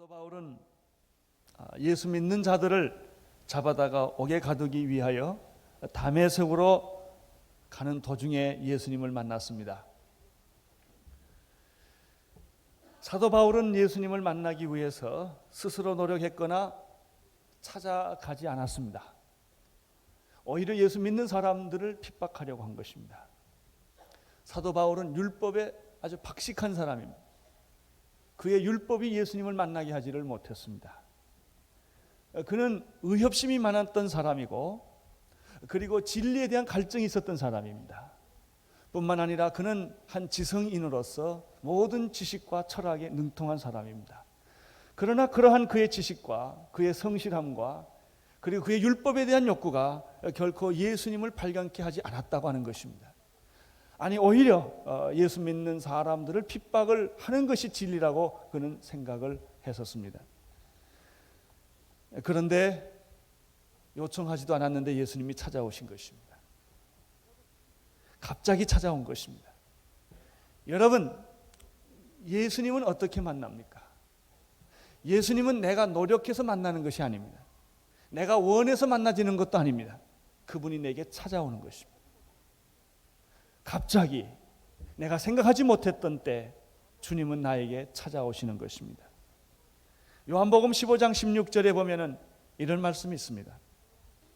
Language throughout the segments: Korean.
사도 바울은 예수 믿는 자들을 잡아다가 옥에 가두기 위하여 다메섹으로 가는 도중에 예수님을 만났습니다. 사도 바울은 예수님을 만나기 위해서 스스로 노력했거나 찾아가지 않았습니다. 오히려 예수 믿는 사람들을 핍박하려고 한 것입니다. 사도 바울은 율법에 아주 박식한 사람입니다. 그의 율법이 예수님을 만나게 하지를 못했습니다. 그는 의협심이 많았던 사람이고, 그리고 진리에 대한 갈증이 있었던 사람입니다. 뿐만 아니라 그는 한 지성인으로서 모든 지식과 철학에 능통한 사람입니다. 그러나 그러한 그의 지식과 그의 성실함과 그리고 그의 율법에 대한 욕구가 결코 예수님을 발견케 하지 않았다고 하는 것입니다. 아니, 오히려 예수 믿는 사람들을 핍박을 하는 것이 진리라고 그는 생각을 했었습니다. 그런데 요청하지도 않았는데 예수님이 찾아오신 것입니다. 갑자기 찾아온 것입니다. 여러분, 예수님은 어떻게 만납니까? 예수님은 내가 노력해서 만나는 것이 아닙니다. 내가 원해서 만나지는 것도 아닙니다. 그분이 내게 찾아오는 것입니다. 갑자기 내가 생각하지 못했던 때 주님은 나에게 찾아오시는 것입니다. 요한복음 15장 16절에 보면은 이런 말씀이 있습니다.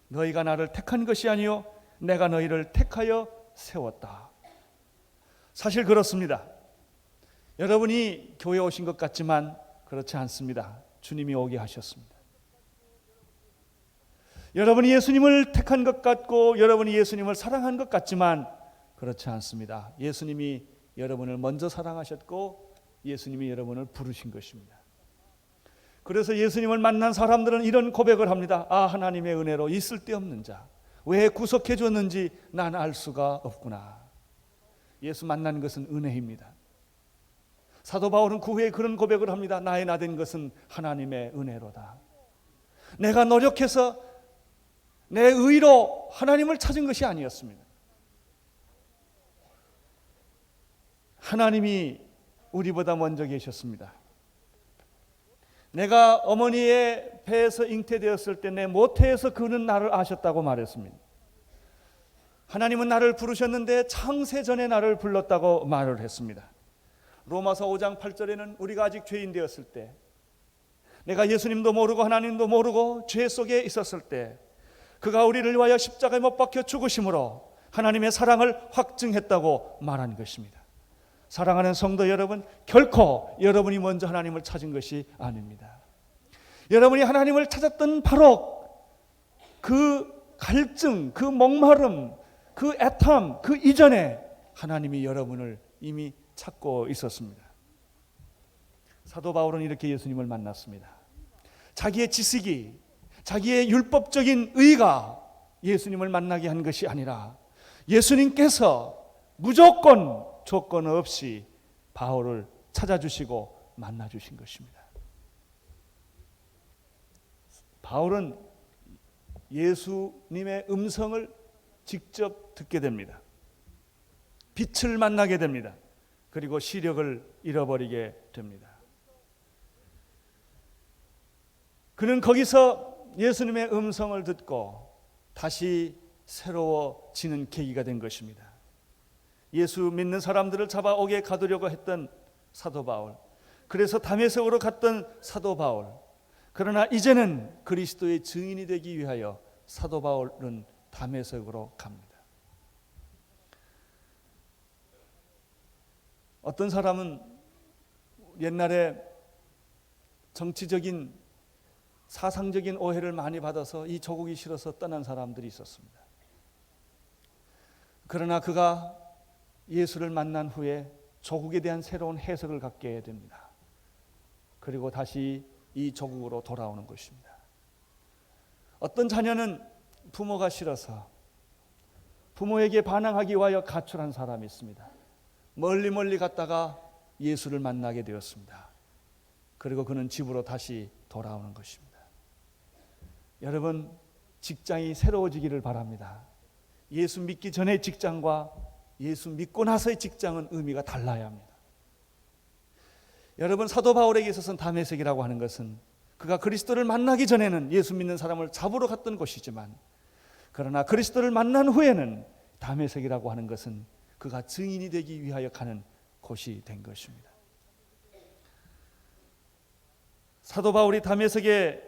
너희가 나를 택한 것이 아니요 내가 너희를 택하여 세웠다. 사실 그렇습니다. 여러분이 교회에 오신 것 같지만 그렇지 않습니다. 주님이 오게 하셨습니다. 여러분이 예수님을 택한 것 같고 여러분이 예수님을 사랑한 것 같지만 그렇지 않습니다. 예수님이 여러분을 먼저 사랑하셨고 예수님이 여러분을 부르신 것입니다. 그래서 예수님을 만난 사람들은 이런 고백을 합니다. 아, 하나님의 은혜로 있을 데 없는 자, 왜 구속해 줬는지 난 알 수가 없구나. 예수 만나는 것은 은혜입니다. 사도 바울은 그 후에 그런 고백을 합니다. 나의 나된 것은 하나님의 은혜로다. 내가 노력해서 내 의로 하나님을 찾은 것이 아니었습니다. 하나님이 우리보다 먼저 계셨습니다. 내가 어머니의 배에서 잉태되었을 때 내 모태에서 그는 나를 아셨다고 말했습니다. 하나님은 나를 부르셨는데 창세 전에 나를 불렀다고 말을 했습니다. 로마서 5장 8절에는 우리가 아직 죄인 되었을 때, 내가 예수님도 모르고 하나님도 모르고 죄 속에 있었을 때 그가 우리를 위하여 십자가에 못 박혀 죽으심으로 하나님의 사랑을 확증했다고 말한 것입니다. 사랑하는 성도 여러분, 결코 여러분이 먼저 하나님을 찾은 것이 아닙니다. 여러분이 하나님을 찾았던 바로 그 갈증, 그 목마름, 그 애탐, 그 이전에 하나님이 여러분을 이미 찾고 있었습니다. 사도 바울은 이렇게 예수님을 만났습니다. 자기의 지식이, 자기의 율법적인 의가 예수님을 만나게 한 것이 아니라 예수님께서 무조건 조건 없이 바울을 찾아주시고 만나주신 것입니다. 바울은 예수님의 음성을 직접 듣게 됩니다. 빛을 만나게 됩니다. 그리고 시력을 잃어버리게 됩니다. 그는 거기서 예수님의 음성을 듣고 다시 새로워지는 계기가 된 것입니다. 예수 믿는 사람들을 잡아 옥에 가두려고 했던 사도 바울, 그래서 다메섹으로 갔던 사도 바울, 그러나 이제는 그리스도의 증인이 되기 위하여 사도 바울은 다메섹으로 갑니다. 어떤 사람은 옛날에 정치적인 사상적인 오해를 많이 받아서 이 조국이 싫어서 떠난 사람들이 있었습니다. 그러나 그가 예수를 만난 후에 조국에 대한 새로운 해석을 갖게 됩니다. 그리고 다시 이 조국으로 돌아오는 것입니다. 어떤 자녀는 부모가 싫어서 부모에게 반항하기 위하여 가출한 사람이 있습니다. 멀리 갔다가 예수를 만나게 되었습니다. 그리고 그는 집으로 다시 돌아오는 것입니다. 여러분, 직장이 새로워지기를 바랍니다. 예수 믿기 전의 직장과 예수 믿고 나서의 직장은 의미가 달라야 합니다. 여러분, 사도 바울에게 있어서는 다메섹이라고 하는 것은 그가 그리스도를 만나기 전에는 예수 믿는 사람을 잡으러 갔던 곳이지만, 그러나 그리스도를 만난 후에는 다메섹이라고 하는 것은 그가 증인이 되기 위하여 가는 곳이 된 것입니다. 사도 바울이 다메섹에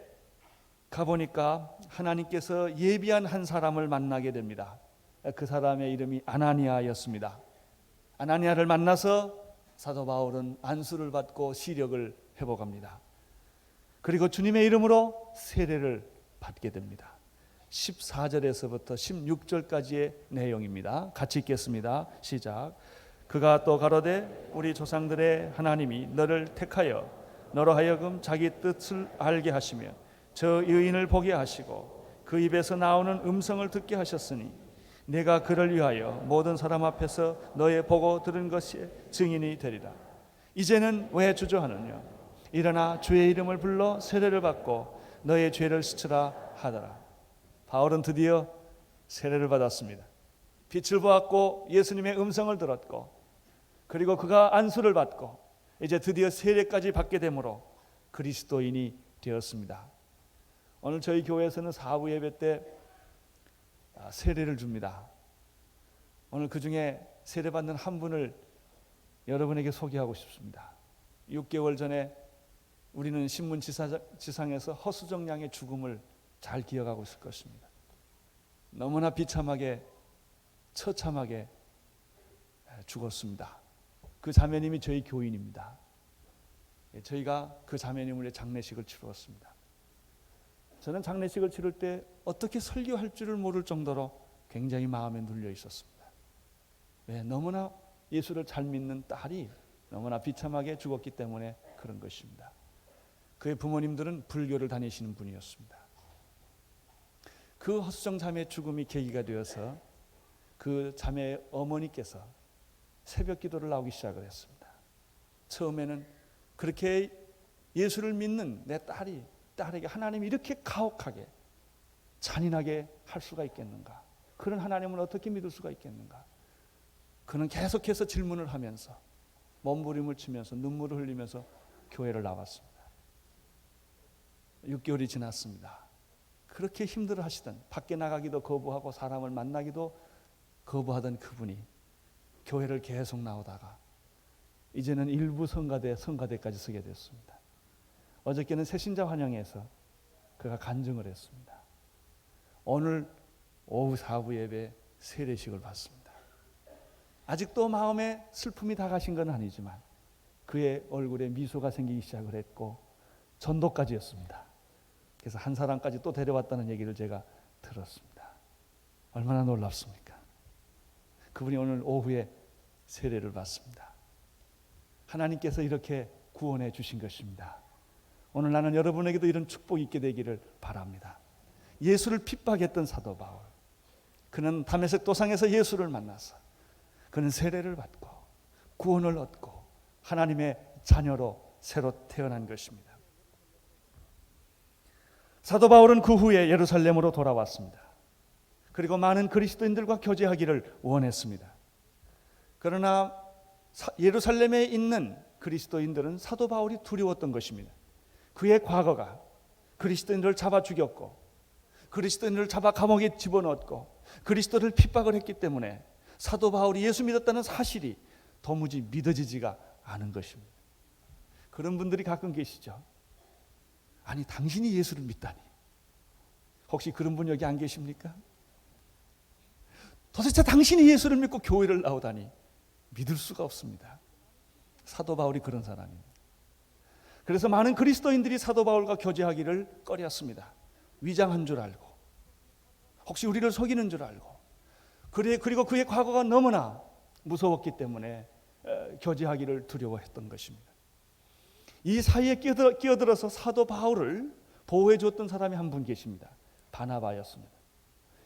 가보니까 하나님께서 예비한 한 사람을 만나게 됩니다. 그 사람의 이름이 아나니아였습니다. 아나니아를 만나서 사도 바울은 안수를 받고 시력을 회복합니다. 그리고 주님의 이름으로 세례를 받게 됩니다. 14절에서부터 16절까지의 내용입니다. 같이 읽겠습니다. 시작. 그가 또 가로되 우리 조상들의 하나님이 너를 택하여 너로 하여금 자기 뜻을 알게 하시며 저 의인을 보게 하시고 그 입에서 나오는 음성을 듣게 하셨으니 내가 그를 위하여 모든 사람 앞에서 너의 보고 들은 것이 증인이 되리라. 이제는 왜 주저하느냐? 일어나 주의 이름을 불러 세례를 받고 너의 죄를 씻으라 하더라. 바울은 드디어 세례를 받았습니다. 빛을 보았고 예수님의 음성을 들었고, 그리고 그가 안수를 받고 이제 드디어 세례까지 받게 되므로 그리스도인이 되었습니다. 오늘 저희 교회에서는 사부 예배 때 세례를 줍니다. 오늘 그 중에 세례받는 한 분을 여러분에게 소개하고 싶습니다. 6개월 전에 우리는 신문 지상에서 허수정 양의 죽음을 잘 기억하고 있을 것입니다. 너무나 비참하게 처참하게 죽었습니다. 그 자매님이 저희 교인입니다. 저희가 그 자매님의 장례식을 치루었습니다. 저는 장례식을 치를 때 어떻게 설교할 줄을 모를 정도로 굉장히 마음에 눌려 있었습니다. 왜? 너무나 예수를 잘 믿는 딸이 너무나 비참하게 죽었기 때문에 그런 것입니다. 그의 부모님들은 불교를 다니시는 분이었습니다. 그 허수정 자매의 죽음이 계기가 되어서 그 자매의 어머니께서 새벽 기도를 나오기 시작을 했습니다. 처음에는 그렇게 예수를 믿는 내 딸에게 하나님이 이렇게 가혹하게 잔인하게 할 수가 있겠는가? 그런 하나님은 어떻게 믿을 수가 있겠는가? 그는 계속해서 질문을 하면서 몸부림을 치면서 눈물을 흘리면서 교회를 나왔습니다. 6개월이 지났습니다. 그렇게 힘들어 하시던, 밖에 나가기도 거부하고 사람을 만나기도 거부하던 그분이 교회를 계속 나오다가 이제는 일부 성가대까지 서게 됐습니다. 어저께는 새신자 환영회에서 그가 간증을 했습니다. 오늘 오후 사부 예배 세례식을 받습니다. 아직도 마음에 슬픔이 다 가신 건 아니지만 그의 얼굴에 미소가 생기기 시작을 했고 전도까지 했습니다. 그래서 한 사람까지 또 데려왔다는 얘기를 제가 들었습니다. 얼마나 놀랍습니까? 그분이 오늘 오후에 세례를 받습니다. 하나님께서 이렇게 구원해 주신 것입니다. 오늘 나는 여러분에게도 이런 축복이 있게 되기를 바랍니다. 예수를 핍박했던 사도 바울, 그는 다메섹 도상에서 예수를 만나서 그는 세례를 받고 구원을 얻고 하나님의 자녀로 새로 태어난 것입니다. 사도 바울은 그 후에 예루살렘으로 돌아왔습니다. 그리고 많은 그리스도인들과 교제하기를 원했습니다. 그러나 예루살렘에 있는 그리스도인들은 사도 바울이 두려웠던 것입니다. 그의 과거가 그리스도인들을 잡아 죽였고 그리스도인들을 잡아 감옥에 집어넣었고 그리스도를 핍박을 했기 때문에 사도 바울이 예수 믿었다는 사실이 도무지 믿어지지가 않은 것입니다. 그런 분들이 가끔 계시죠. 아니, 당신이 예수를 믿다니. 혹시 그런 분 여기 안 계십니까? 도대체 당신이 예수를 믿고 교회를 나오다니 믿을 수가 없습니다. 사도 바울이 그런 사람입니다. 그래서 많은 그리스도인들이 사도 바울과 교제하기를 꺼렸습니다. 위장한 줄 알고, 혹시 우리를 속이는 줄 알고, 그리고 그의 과거가 너무나 무서웠기 때문에 교제하기를 두려워했던 것입니다. 이 사이에 끼어들어서 사도 바울을 보호해 줬던 사람이 한 분 계십니다. 바나바였습니다.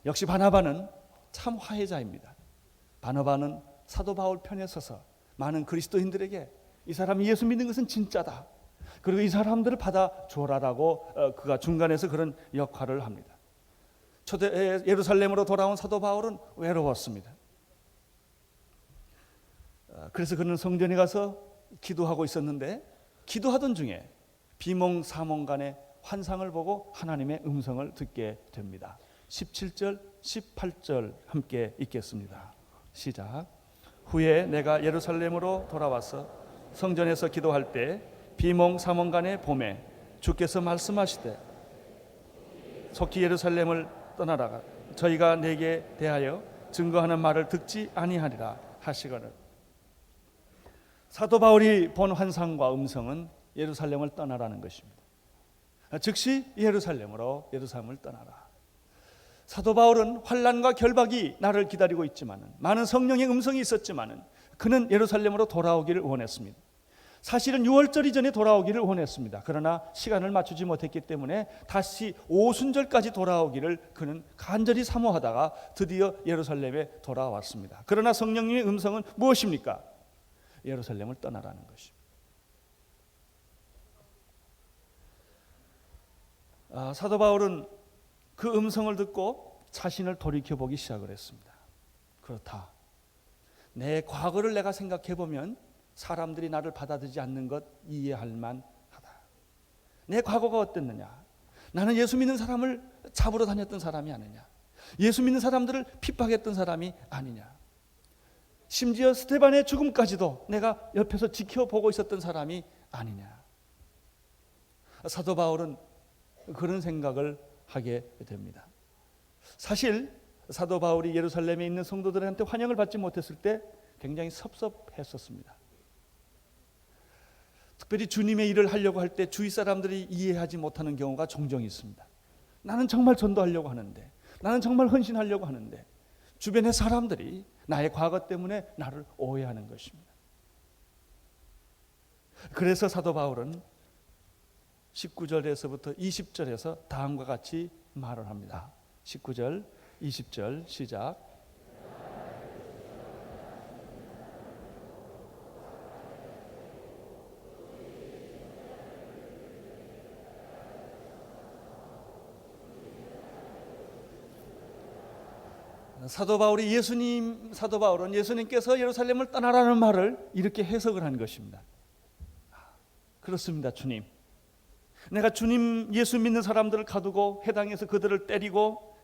역시 바나바는 참 화해자입니다. 바나바는 사도 바울 편에 서서 많은 그리스도인들에게 이 사람이 예수 믿는 것은 진짜다, 그리고 이 사람들을 받아줘라라고 그가 중간에서 그런 역할을 합니다. 예루살렘으로 돌아온 사도 바울은 외로웠습니다. 그래서 그는 성전에 가서 기도하고 있었는데 기도하던 중에 비몽사몽간의 환상을 보고 하나님의 음성을 듣게 됩니다. 17절, 18절 함께 읽겠습니다. 시작. 후에 내가 예루살렘으로 돌아와서 성전에서 기도할 때 비몽사몽간의 봄에 주께서 말씀하시되 속히 예루살렘을 떠나라가 저희가 내게 대하여 증거하는 말을 듣지 아니하리라 하시거늘. 사도 바울이 본 환상과 음성은 예루살렘을 떠나라는 것입니다. 즉시 예루살렘을 떠나라. 사도 바울은 환난과 결박이 나를 기다리고 있지만은, 많은 성령의 음성이 있었지만은 그는 예루살렘으로 돌아오기를 원했습니다. 사실은 6월절 이전에 돌아오기를 원했습니다. 그러나 시간을 맞추지 못했기 때문에 다시 오순절까지 돌아오기를 그는 간절히 사모하다가 드디어 예루살렘에 돌아왔습니다. 그러나 성령님의 음성은 무엇입니까? 예루살렘을 떠나라는 것입니다. 사도 바울은 그 음성을 듣고 자신을 돌이켜보기 시작을 했습니다. 그렇다. 내 과거를 내가 생각해보면 사람들이 나를 받아들이지 않는 것 이해할 만하다. 내 과거가 어땠느냐? 나는 예수 믿는 사람을 잡으러 다녔던 사람이 아니냐? 예수 믿는 사람들을 핍박했던 사람이 아니냐? 심지어 스데반의 죽음까지도 내가 옆에서 지켜보고 있었던 사람이 아니냐? 사도 바울은 그런 생각을 하게 됩니다. 사실 사도 바울이 예루살렘에 있는 성도들한테 환영을 받지 못했을 때 굉장히 섭섭했었습니다. 특별히 주님의 일을 하려고 할 때 주위 사람들이 이해하지 못하는 경우가 종종 있습니다. 나는 정말 전도하려고 하는데, 나는 정말 헌신하려고 하는데 주변의 사람들이 나의 과거 때문에 나를 오해하는 것입니다. 그래서 사도 바울은 19절에서부터 20절에서 다음과 같이 말을 합니다. 19절, 20절 시작. 사도 바울은 예수님께서 예루살렘을 떠나라는 말을 이렇게 해석을 한 것입니다. 그렇습니다, 주님. 내가 주님 예수 믿는 사람들을 가두고 회당에서 그들을 때리고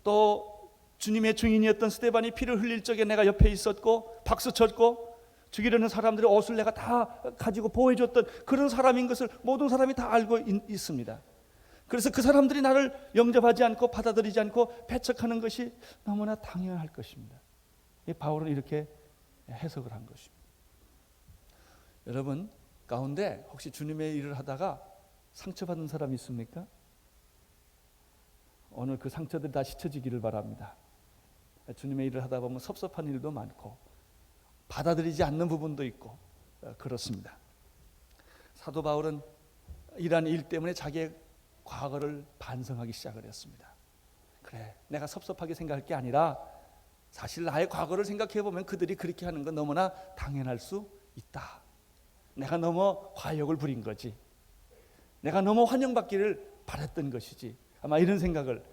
또 주님의 증인이었던 스데반이 피를 흘릴 적에 내가 옆에 있었고 박수 쳤고 죽이려는 사람들의 옷을 내가 다 가지고 보호해줬던 그런 사람인 것을 모든 사람이 다 알고 있습니다. 그래서 그 사람들이 나를 영접하지 않고 받아들이지 않고 배척하는 것이 너무나 당연할 것입니다. 바울은 이렇게 해석을 한 것입니다. 여러분 가운데 혹시 주님의 일을 하다가 상처받은 사람이 있습니까? 오늘 그 상처들이 다 씻어지기를 바랍니다. 주님의 일을 하다 보면 섭섭한 일도 많고 받아들이지 않는 부분도 있고 그렇습니다. 사도 바울은 이러한 일 때문에 자기의 과거를 반성하기 시작을 했습니다. 그래, 내가 섭섭하게 생각할 게 아니라 사실 나의 과거를 생각해 보면 그들이 그렇게 하는 건 너무나 당연할 수 있다. 내가 너무 과욕을 부린 거지. 내가 너무 환영받기를 바랬던 것이지. 아마 이런 생각을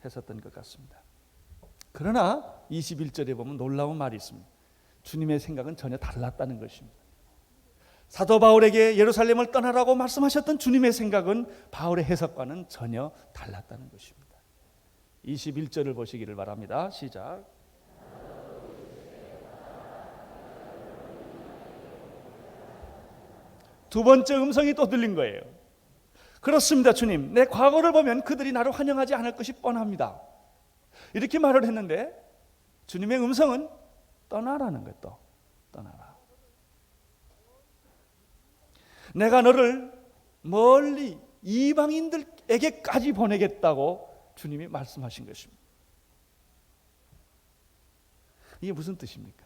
했었던 것 같습니다. 그러나 21절에 보면 놀라운 말이 있습니다. 주님의 생각은 전혀 달랐다는 것입니다. 사도 바울에게 예루살렘을 떠나라고 말씀하셨던 주님의 생각은 바울의 해석과는 전혀 달랐다는 것입니다. 21절을 보시기를 바랍니다. 시작. 두 번째 음성이 또 들린 거예요. 그렇습니다, 주님. 내 과거를 보면 그들이 나를 환영하지 않을 것이 뻔합니다. 이렇게 말을 했는데 주님의 음성은 떠나라는 거예요. 또 떠나라. 내가 너를 멀리 이방인들에게까지 보내겠다고 주님이 말씀하신 것입니다. 이게 무슨 뜻입니까?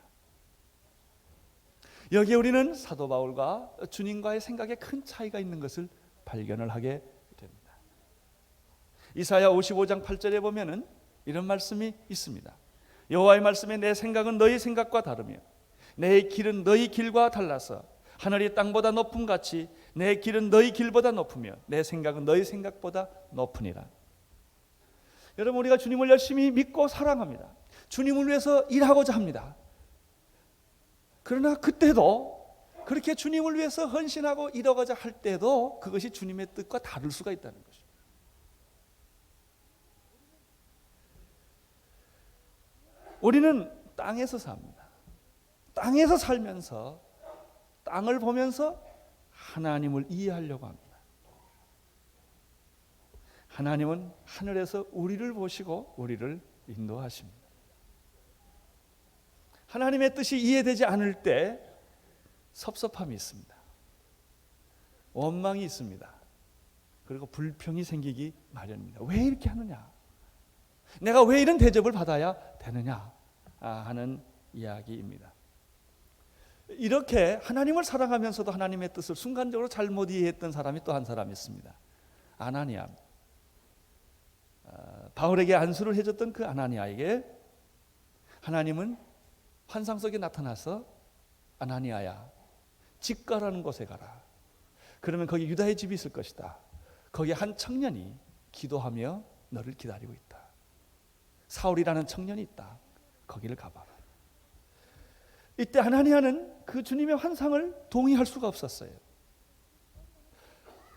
여기에 우리는 사도 바울과 주님과의 생각에 큰 차이가 있는 것을 발견을 하게 됩니다. 이사야 55장 8절에 보면은 이런 말씀이 있습니다. 여호와의 말씀에 내 생각은 너희 생각과 다르며 내 길은 너희 길과 달라서 하늘이 땅보다 높음 같이 내 길은 너희 길보다 높으며 내 생각은 너희 생각보다 높으니라. 여러분, 우리가 주님을 열심히 믿고 사랑합니다. 주님을 위해서 일하고자 합니다. 그러나 그때도 그렇게 주님을 위해서 헌신하고 이뤄가자 할 때도 그것이 주님의 뜻과 다를 수가 있다는 것입니다. 우리는 땅에서 삽니다. 땅에서 살면서 땅을 보면서 하나님을 이해하려고 합니다. 하나님은 하늘에서 우리를 보시고 우리를 인도하십니다. 하나님의 뜻이 이해되지 않을 때 섭섭함이 있습니다. 원망이 있습니다. 그리고 불평이 생기기 마련입니다. 왜 이렇게 하느냐? 내가 왜 이런 대접을 받아야 되느냐? 하는 이야기입니다. 이렇게 하나님을 사랑하면서도 하나님의 뜻을 순간적으로 잘못 이해했던 사람이 또 한 사람이 있습니다. 아나니아. 바울에게 안수를 해줬던 그 아나니아에게 하나님은 환상 속에 나타나서 아나니아야, 집가라는 곳에 가라. 그러면 거기 유다의 집이 있을 것이다. 거기에 한 청년이 기도하며 너를 기다리고 있다. 사울이라는 청년이 있다. 거기를 가봐라. 이때 아나니아는 그 주님의 환상을 동의할 수가 없었어요.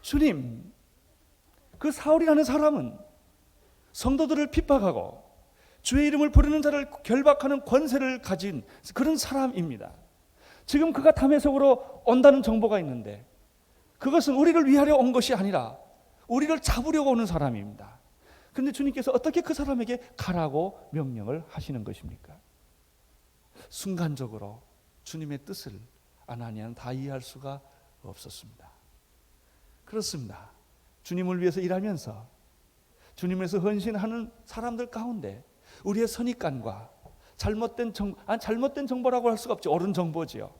주님, 그 사울이라는 사람은 성도들을 핍박하고 주의 이름을 부르는 자를 결박하는 권세를 가진 그런 사람입니다. 지금 그가 다메섹으로 온다는 정보가 있는데 그것은 우리를 위하려 온 것이 아니라 우리를 잡으려고 오는 사람입니다. 그런데 주님께서 어떻게 그 사람에게 가라고 명령을 하시는 것입니까? 순간적으로 주님의 뜻을 아나니아는 다 이해할 수가 없었습니다. 그렇습니다. 주님을 위해서 일하면서 주님에서 헌신하는 사람들 가운데 우리의 선입관과 잘못된 정보라고 할 수가 없죠. 옳은 정보지요.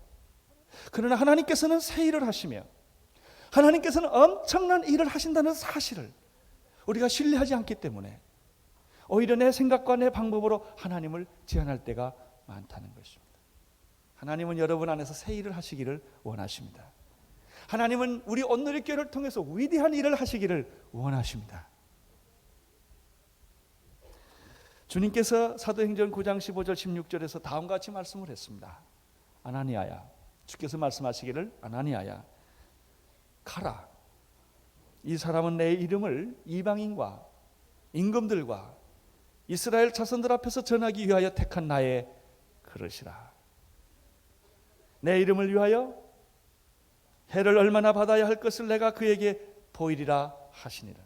그러나 하나님께서는 새 일을 하시며 하나님께서는 엄청난 일을 하신다는 사실을 우리가 신뢰하지 않기 때문에 오히려 내 생각과 내 방법으로 하나님을 제한할 때가 많다는 것입니다. 하나님은 여러분 안에서 새 일을 하시기를 원하십니다. 하나님은 우리 온누리교회를 통해서 위대한 일을 하시기를 원하십니다. 주님께서 사도행전 9장 15절 16절에서 다음과 같이 말씀을 했습니다. 아나니아야, 주께서 말씀하시기를 아나니아야, 가라. 이 사람은 내 이름을 이방인과 임금들과 이스라엘 자손들 앞에서 전하기 위하여 택한 나의 그릇이라. 내 이름을 위하여 해를 얼마나 받아야 할 것을 내가 그에게 보이리라 하시니라.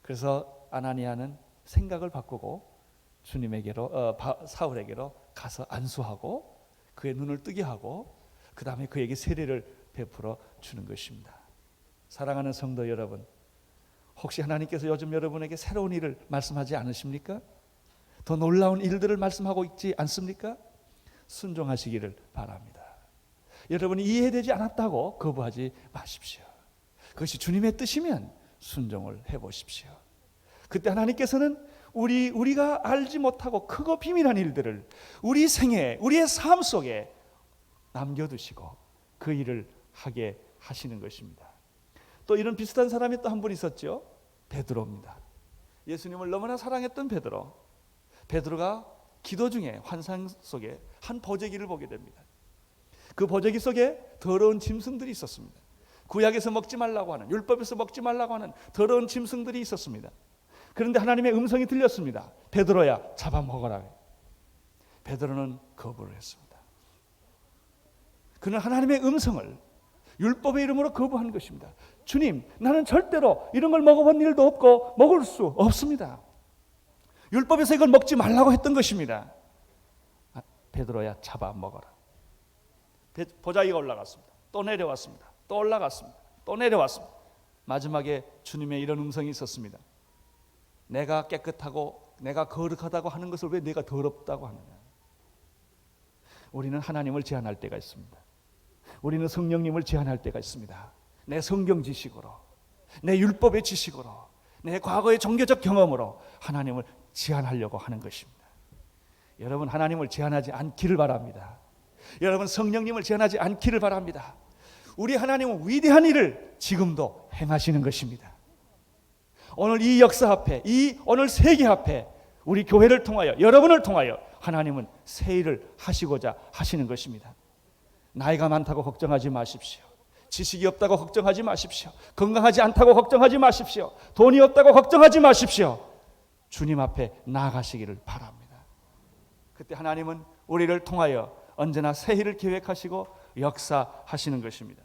그래서 아나니아는 생각을 바꾸고 주님에게로 사울에게로 가서 안수하고 그의 눈을 뜨게 하고 그 다음에 그에게 세례를 베풀어 주는 것입니다. 사랑하는 성도 여러분, 혹시 하나님께서 요즘 여러분에게 새로운 일을 말씀하지 않으십니까? 더 놀라운 일들을 말씀하고 있지 않습니까? 순종하시기를 바랍니다. 여러분이 이해되지 않았다고 거부하지 마십시오. 그것이 주님의 뜻이면 순종을 해보십시오. 그때 하나님께서는 우리가 알지 못하고 크고 비밀한 일들을 우리 생애, 우리의 삶 속에 남겨두시고 그 일을 하게 하시는 것입니다. 또 이런 비슷한 사람이 또 한 분 있었죠. 베드로입니다. 예수님을 너무나 사랑했던 베드로. 베드로가 기도 중에 환상 속에 한 보재기를 보게 됩니다. 그 보재기 속에 더러운 짐승들이 있었습니다. 구약에서 먹지 말라고 하는, 율법에서 먹지 말라고 하는 더러운 짐승들이 있었습니다. 그런데 하나님의 음성이 들렸습니다. 베드로야, 잡아먹어라. 베드로는 거부를 했습니다. 그는 하나님의 음성을 율법의 이름으로 거부한 것입니다. 주님, 나는 절대로 이런 걸 먹어본 일도 없고 먹을 수 없습니다. 율법에서 이걸 먹지 말라고 했던 것입니다. 베드로야, 잡아먹어라. 보자기가 올라갔습니다. 또 내려왔습니다. 또 올라갔습니다. 또 내려왔습니다. 마지막에 주님의 이런 음성이 있었습니다. 내가 깨끗하고 내가 거룩하다고 하는 것을 왜 내가 더럽다고 하느냐. 우리는 하나님을 제한할 때가 있습니다. 우리는 성령님을 제한할 때가 있습니다. 내 성경 지식으로, 내 율법의 지식으로, 내 과거의 종교적 경험으로 하나님을 제한하려고 하는 것입니다. 여러분, 하나님을 제한하지 않기를 바랍니다. 여러분, 성령님을 제한하지 않기를 바랍니다. 우리 하나님은 위대한 일을 지금도 행하시는 것입니다. 오늘 이 역사 앞에, 오늘 세계 앞에 우리 교회를 통하여, 여러분을 통하여 하나님은 새 일을 하시고자 하시는 것입니다. 나이가 많다고 걱정하지 마십시오. 지식이 없다고 걱정하지 마십시오. 건강하지 않다고 걱정하지 마십시오. 돈이 없다고 걱정하지 마십시오. 주님 앞에 나아가시기를 바랍니다. 그때 하나님은 우리를 통하여 언제나 새 일을 계획하시고 역사하시는 것입니다.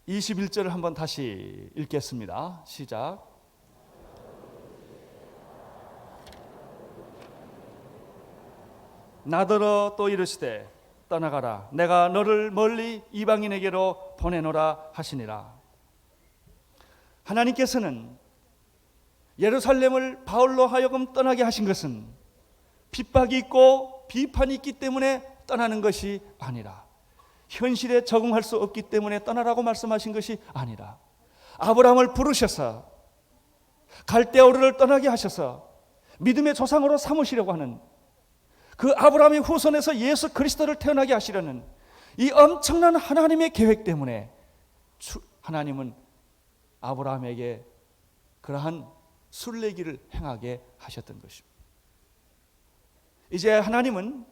(21절을) 한번 다시 읽겠습니다. 시작. 나더러 또 이르시되 떠나가라. 내가 너를 멀리 이방인에게로 보내노라 하시니라. 하나님께서는 예루살렘을 바울로 하여금 떠나게 하신 것은 핍박이 있고 비판이 있기 때문에 떠나는 것이 아니라, 현실에 적응할 수 없기 때문에 떠나라고 말씀하신 것이 아니라, 아브라함을 부르셔서 갈대아우르를 떠나게 하셔서 믿음의 조상으로 삼으시려고 하는, 그 아브라함의 후손에서 예수 그리스도를 태어나게 하시려는 이 엄청난 하나님의 계획 때문에 하나님은 아브라함에게 그러한 순례길을 행하게 하셨던 것입니다. 이제 하나님은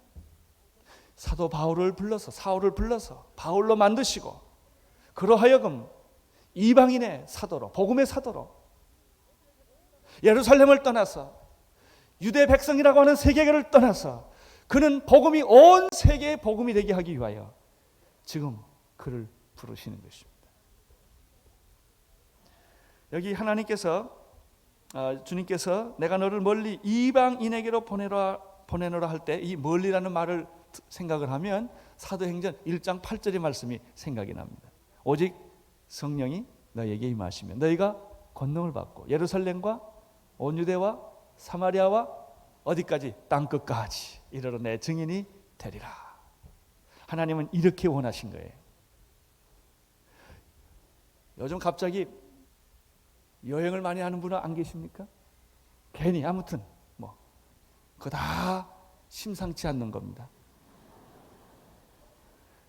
사도 바울을 불러서, 사울을 불러서 바울로 만드시고, 그러하여금 이방인의 사도로, 복음의 사도로 예루살렘을 떠나서 유대 백성이라고 하는 세계를 떠나서 그는 복음이 온 세계의 복음이 되게 하기 위하여 지금 그를 부르시는 것입니다. 여기 하나님께서, 주님께서 내가 너를 멀리 이방인에게로 보내노라 할 때 이 멀리라는 말을 생각을 하면 사도행전 1장 8절의 말씀이 생각이 납니다. 오직 성령이 너희에게 임하시면 너희가 권능을 받고 예루살렘과 온 유대와 사마리아와 어디까지? 땅끝까지 이르러 내 증인이 되리라. 하나님은 이렇게 원하신 거예요. 요즘 갑자기 여행을 많이 하는 분은 안 계십니까? 괜히 아무튼 그거 다 심상치 않는 겁니다.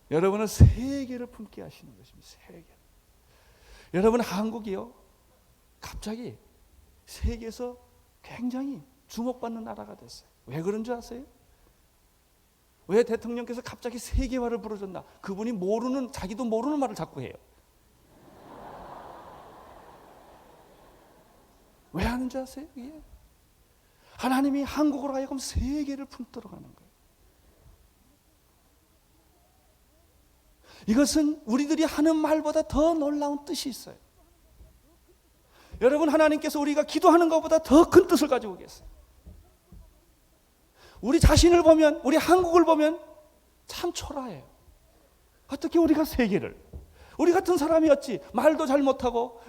여러분은 세계를 품게 하시는 것입니다. 세계. 여러분, 한국이요, 갑자기 세계에서 굉장히 주목받는 나라가 됐어요. 왜 그런 줄 아세요? 왜 대통령께서 갑자기 세계화를 부르셨나? 그분이 자기도 모르는 말을 자꾸 해요. 왜 하는 줄 아세요? 예. 하나님이 한국으로 하여금 세계를 품도록 하는 거예요. 이것은 우리들이 하는 말보다 더 놀라운 뜻이 있어요. 여러분, 하나님께서 우리가 기도하는 것보다 더 큰 뜻을 가지고 계세요. 우리 자신을 보면, 우리 한국을 보면 참 초라해요. 어떻게 우리가 세계를, 우리 같은 사람이 어찌 말도 잘 못하고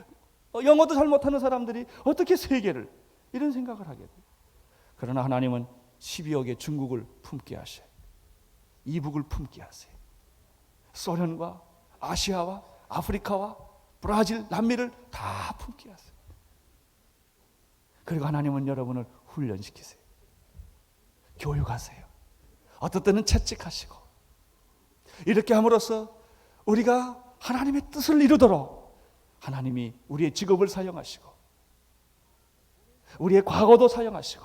영어도 잘 못하는 사람들이 어떻게 세계를, 이런 생각을 하게 돼요. 그러나 하나님은 12억의 중국을 품게 하셔요. 이북을 품게 하세요. 소련과 아시아와 아프리카와 브라질, 남미를 다 품게 하세요. 그리고 하나님은 여러분을 훈련시키세요. 교육하세요. 어떨 때는 채찍하시고, 이렇게 함으로써 우리가 하나님의 뜻을 이루도록 하나님이 우리의 직업을 사용하시고, 우리의 과거도 사용하시고,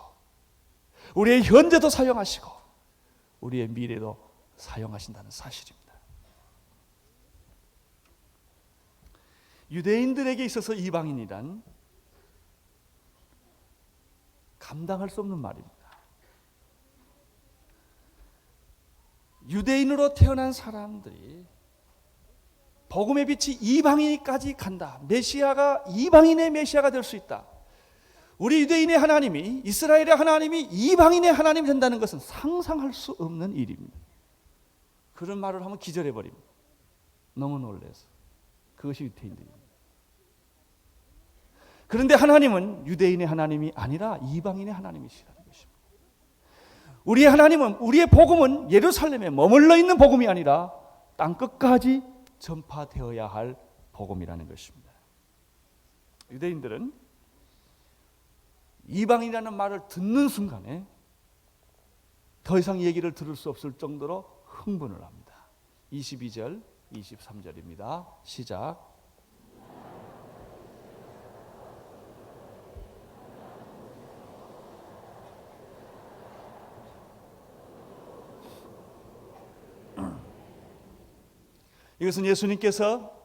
우리의 현재도 사용하시고, 우리의 미래도 사용하신다는 사실입니다. 유대인들에게 있어서 이방인이란 감당할 수 없는 말입니다. 유대인으로 태어난 사람들이 복음의 빛이 이방인까지 간다. 메시아가 이방인의 메시아가 될 수 있다. 우리 유대인의 하나님이, 이스라엘의 하나님이 이방인의 하나님이 된다는 것은 상상할 수 없는 일입니다. 그런 말을 하면 기절해버립니다. 너무 놀라서. 그것이 유대인들입니다. 그런데 하나님은 유대인의 하나님이 아니라 이방인의 하나님이시라는 것입니다. 우리의 하나님은, 우리의 복음은 예루살렘에 머물러 있는 복음이 아니라 땅끝까지 전파되어야 할 복음이라는 것입니다. 유대인들은 이방인이라는 말을 듣는 순간에 더 이상 얘기를 들을 수 없을 정도로 흥분을 합니다. 22절, 23절입니다. 시작. 이것은 예수님께서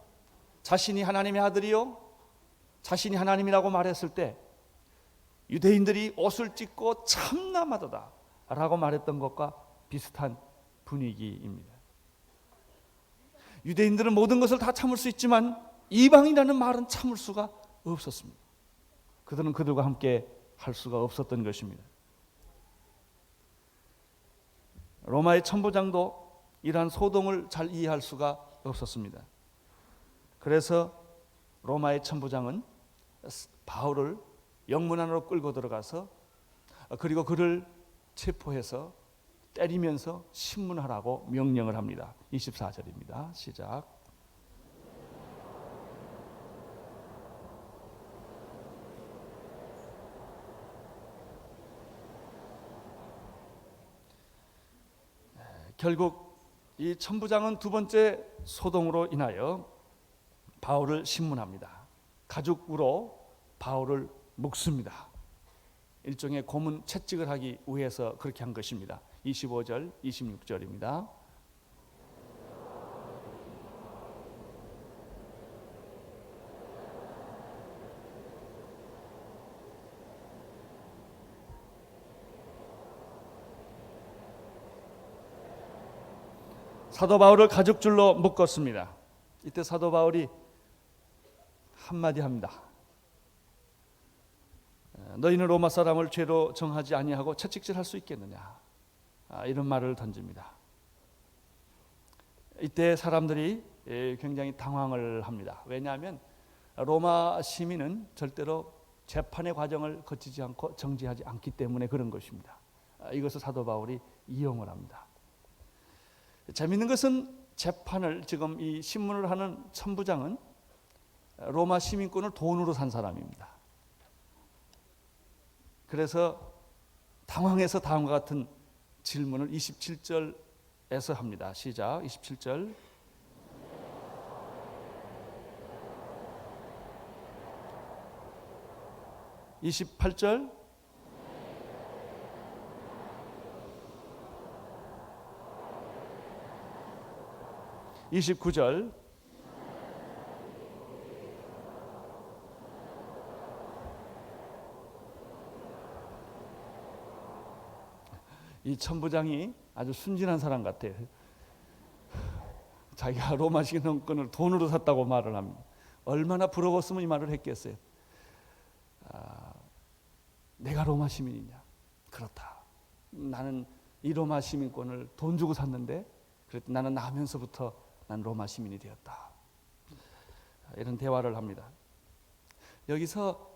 자신이 하나님의 아들이요 자신이 하나님이라고 말했을 때 유대인들이 옷을 찢고 참남하도다 라고 말했던 것과 비슷한 분위기입니다. 유대인들은 모든 것을 다 참을 수 있지만 이방이라는 말은 참을 수가 없었습니다. 그들은 그들과 함께 할 수가 없었던 것입니다. 로마의 천부장도 이러한 소동을 잘 이해할 수가 없었습니다. 그래서 로마의 천부장은 바울을 영문 안으로 끌고 들어가서 그리고 그를 체포해서 때리면서 신문하라고 명령을 합니다. 24절입니다. 시작. 결국 이 천부장은 두 번째 소동으로 인하여 바울을 신문합니다. 가죽으로 바울을 묶습니다. 일종의 고문 채찍을 하기 위해서 그렇게 한 것입니다. 25절, 26절입니다. 사도 바울을 가죽줄로 묶었습니다. 이때 사도 바울이 한마디 합니다. 너희는 로마 사람을 죄로 정하지 아니하고 채찍질할 수 있겠느냐, 이런 말을 던집니다. 이때 사람들이 굉장히 당황을 합니다. 왜냐하면 로마 시민은 절대로 재판의 과정을 거치지 않고 정지하지 않기 때문에 그런 것입니다. 이것을 사도 바울이 이용을 합니다. 재미있는 것은 재판을 지금 이 신문을 하는 천부장은 로마 시민권을 돈으로 산 사람입니다. 그래서 당황해서 다음과 같은 질문을 27절에서 합니다. 시작. 27절. (28절) 29절. 이 천부장이 아주 순진한 사람 같아요. 자기가 로마 시민권을 돈으로 샀다고 말을 합니다. 얼마나 부러웠으면 이 말을 했겠어요. 내가 로마 시민이냐? 그렇다. 나는 이 로마 시민권을 돈 주고 샀는데 나는 나면서부터 난 로마 시민이 되었다. 이런 대화를 합니다. 여기서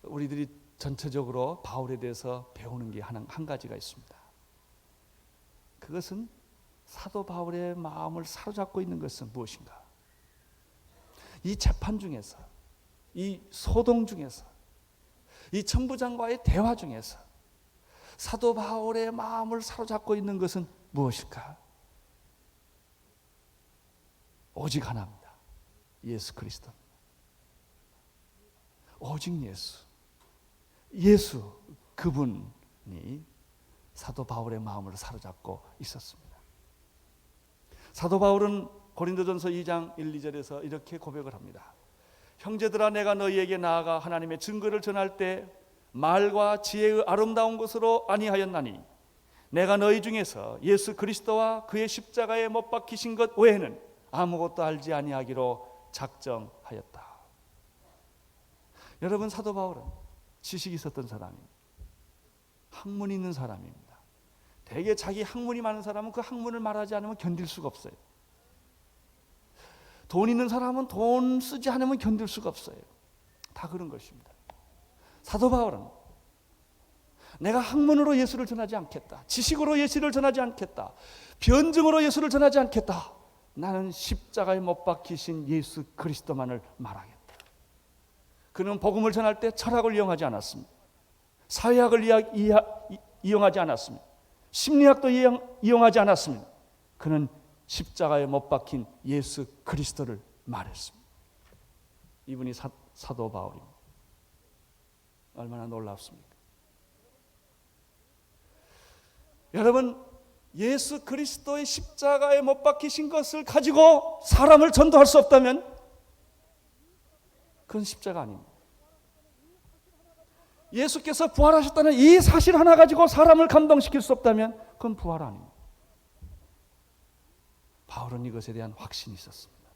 우리들이 전체적으로 바울에 대해서 배우는 게 한 가지가 있습니다. 그것은 사도 바울의 마음을 사로잡고 있는 것은 무엇인가? 이 재판 중에서, 이 소동 중에서, 이 천부장과의 대화 중에서 사도 바울의 마음을 사로잡고 있는 것은 무엇일까? 오직 하나입니다. 예수 그리스도. 오직 예수. 예수 그분이 사도 바울의 마음을 사로잡고 있었습니다. 사도 바울은 고린도전서 2장 1, 2절에서 이렇게 고백을 합니다. 형제들아, 내가 너희에게 나아가 하나님의 증거를 전할 때 말과 지혜의 아름다운 것으로 아니하였나니 내가 너희 중에서 예수 그리스도와 그의 십자가에 못 박히신 것 외에는 아무것도 알지 아니하기로 작정하였다. 여러분, 사도 바울은 지식이 있었던 사람입니다. 학문이 있는 사람입니다. 대개 자기 학문이 많은 사람은 그 학문을 말하지 않으면 견딜 수가 없어요. 돈 있는 사람은 돈 쓰지 않으면 견딜 수가 없어요. 다 그런 것입니다. 사도 바울은 내가 학문으로 예수를 전하지 않겠다. 지식으로 예수를 전하지 않겠다. 변증으로 예수를 전하지 않겠다. 나는 십자가에 못 박히신 예수 그리스도만을 말하겠다. 그는 복음을 전할 때 철학을 이용하지 않았습니다. 사회학을 이용하지 않았습니다. 심리학도 이용하지 않았습니다. 그는 십자가에 못 박힌 예수 그리스도를 말했습니다. 이분이 사도 바울입니다. 얼마나 놀랍습니까? 여러분, 예수 그리스도의 십자가에 못 박히신 것을 가지고 사람을 전도할 수 없다면 그건 십자가 아닙니다. 예수께서 부활하셨다는 이 사실 하나 가지고 사람을 감동시킬 수 없다면 그건 부활 아닙니다. 바울은 이것에 대한 확신이 있었습니다.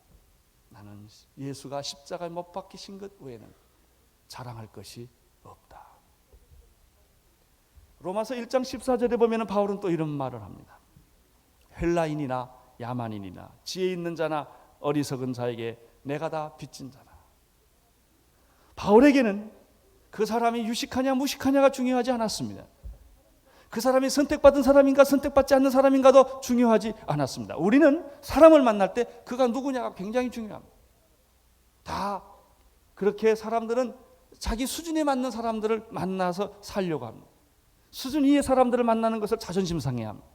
나는 예수가 십자가에 못 박히신 것 외에는 자랑할 것이 없다. 로마서 1장 14절에 보면 바울은 또 이런 말을 합니다. 헬라인이나 야만인이나 지혜 있는 자나 어리석은 자에게 내가 다 빚진 자라. 바울에게는 그 사람이 유식하냐 무식하냐가 중요하지 않았습니다. 그 사람이 선택받은 사람인가 선택받지 않는 사람인가도 중요하지 않았습니다. 우리는 사람을 만날 때 그가 누구냐가 굉장히 중요합니다. 다 그렇게 사람들은 자기 수준에 맞는 사람들을 만나서 살려고 합니다. 수준 위의 사람들을 만나는 것을 자존심 상해합니다.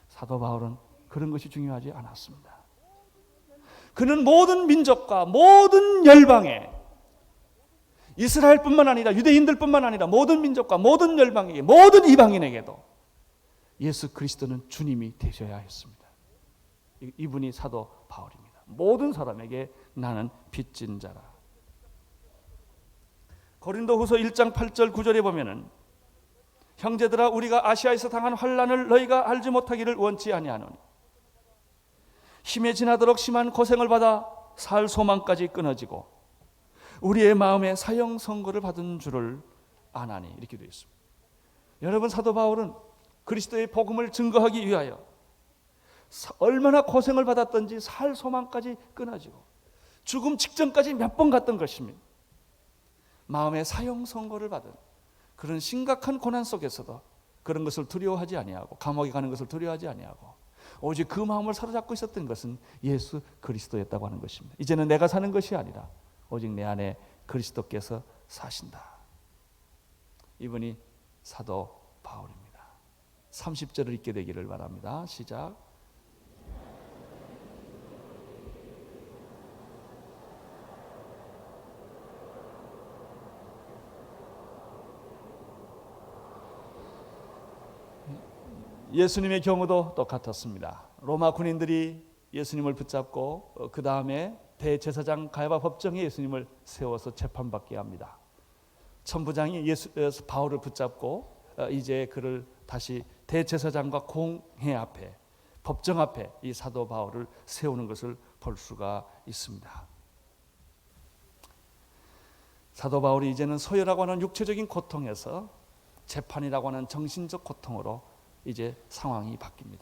사도 바울은 그런 것이 중요하지 않았습니다. 그는 모든 민족과 모든 열방에, 이스라엘뿐만 아니라 유대인들뿐만 아니라 모든 민족과 모든 열방에게, 모든 이방인에게도 예수 그리스도는 주님이 되셔야 했습니다. 이분이 사도 바울입니다. 모든 사람에게 나는 빚진 자라. 고린도후서 1장 8절 9절에 보면은 형제들아 우리가 아시아에서 당한 환난을 너희가 알지 못하기를 원치 아니하노니 힘에 지나도록 심한 고생을 받아 살 소망까지 끊어지고 우리의 마음에 사형 선고를 받은 줄을 아나니, 이렇게 되어 있습니다. 여러분, 사도 바울은 그리스도의 복음을 증거하기 위하여 얼마나 고생을 받았던지 살 소망까지 끊어지고 죽음 직전까지 몇 번 갔던 것입니다. 마음에 사형 선고를 받은 그런 심각한 고난 속에서도 그런 것을 두려워하지 아니하고 감옥에 가는 것을 두려워하지 아니하고 오직 그 마음을 사로잡고 있었던 것은 예수 그리스도였다고 하는 것입니다. 이제는 내가 사는 것이 아니라 오직 내 안에 그리스도께서 사신다. 이분이 사도 바울입니다. 30절을 읽게 되기를 바랍니다. 시작. 예수님의 경우도 똑같았습니다. 로마 군인들이 예수님을 붙잡고 그 다음에 대제사장 가야바 법정에 예수님을 세워서 재판받게 합니다. 천부장이 바울을 붙잡고 이제 그를 다시 대제사장과 공회 앞에, 법정 앞에 이 사도 바울을 세우는 것을 볼 수가 있습니다. 사도 바울이 이제는 소열하고 하는 육체적인 고통에서 재판이라고 하는 정신적 고통으로 이제 상황이 바뀝니다.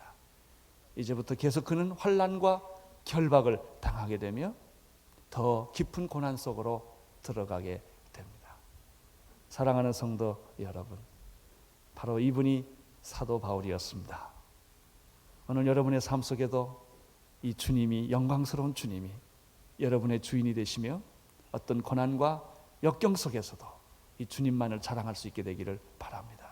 이제부터 계속 그는 환난과 결박을 당하게 되며 더 깊은 고난 속으로 들어가게 됩니다. 사랑하는 성도 여러분, 바로 이분이 사도 바울이었습니다. 오늘 여러분의 삶 속에도 이 주님이, 영광스러운 주님이 여러분의 주인이 되시며 어떤 고난과 역경 속에서도 이 주님만을 자랑할 수 있게 되기를 바랍니다.